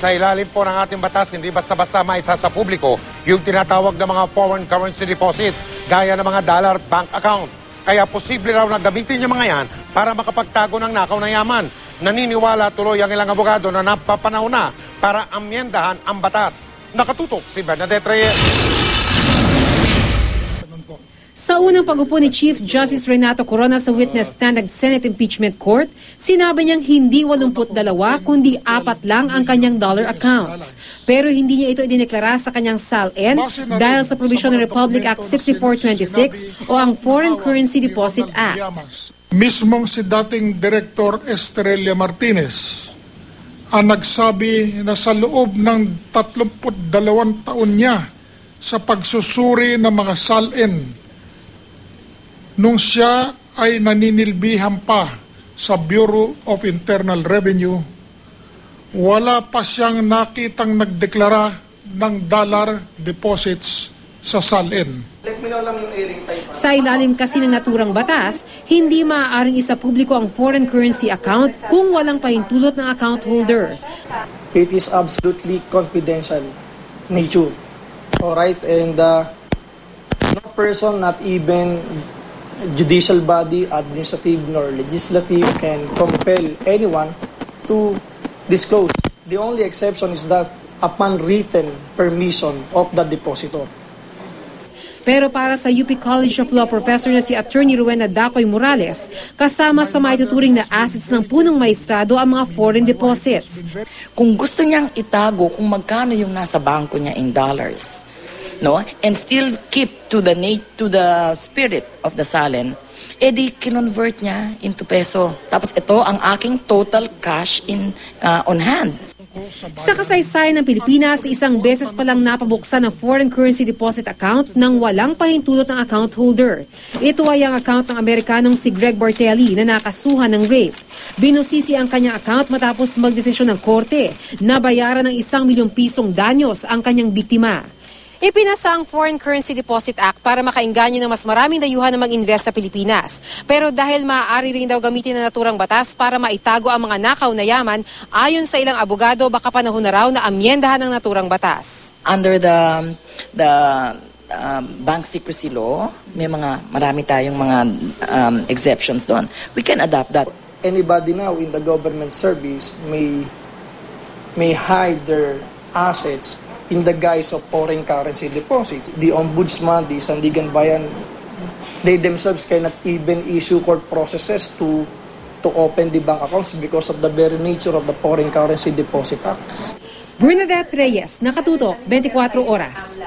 Sa ilalim po ng ating batas, hindi basta-basta maisa sa publiko yung tinatawag na mga foreign currency deposits gaya ng mga dollar bank account. Kaya posible raw na gamitin yung mga yan para makapagtago ng nakaw na yaman. Naniniwala tuloy ang ilang abogado na napapanahon na para amyendahan ang batas. Nakatutok si Bernadette Reyes. Sa unang pag-upo ni Chief Justice Renato Corona sa witness stand ng Senate Impeachment Court, sinabi niyang hindi 82 kundi 4 lang ang kanyang dollar accounts. Pero hindi niya ito idineklara sa kanyang SALN dahil sa provision ng Republic Act 6426 o ang Foreign Currency Deposit Act. Mismong si dating Director Estrella Martinez ang nagsabi na sa loob ng 32 taon niya sa pagsusuri ng mga SALN nung siya ay naninilbihan pa sa Bureau of Internal Revenue, wala pa siyang nakitang nagdeklara ng dollar deposits sa SALN. Sa ilalim kasi ng naturang batas, hindi maaaring isa publiko ang foreign currency account kung walang pahintulot ng account holder. It is absolutely confidential nature. Alright, and no person, not even judicial body, administrative nor legislative, can compel anyone to disclose. The only exception is that upon written permission of the depositor. Pero para sa UP College of Law professor na si Attorney Rowena Dacoy Morales, kasama sa maituturing na assets ng punong maestrado ang mga foreign deposits. Kung gusto niyang itago kung magkano yung nasa bangko niya in dollars, no, and still keep to the spirit of the SALN, edi kinonvert niya into peso. Tapos ito ang aking total cash on hand. Sa kasaysayan ng Pilipinas, isang beses pa lang napabuksan ang foreign currency deposit account nang walang pahintulot ng account holder. Ito ay ang account ng Amerikanong si Greg Bartelli na nakasuhan ng rape. Binusisi ang kanyang account matapos magdesisyon ng korte na bayaran ng 1 milyong pisong danyos ang kanyang biktima. Ipinasa ang Foreign Currency Deposit Act para makaengganyo ng mas maraming dayuhan na mag-invest sa Pilipinas. Pero dahil maaari rin daw gamitin ang naturang batas para maitago ang mga nakaw na yaman, ayon sa ilang abogado, baka panahon na raw na amyendahan ng naturang batas. Under the bank secrecy law, marami tayong mga exceptions doon. We can adapt that. Anybody now in the government service may hide their assets in the guise of foreign currency deposits. The Ombudsman, the Sandigan Bayan, they themselves cannot even issue court processes to open the bank accounts because of the very nature of the Foreign Currency Deposit Acts. Bernadette Reyes, Nakatutok, 24 Oras.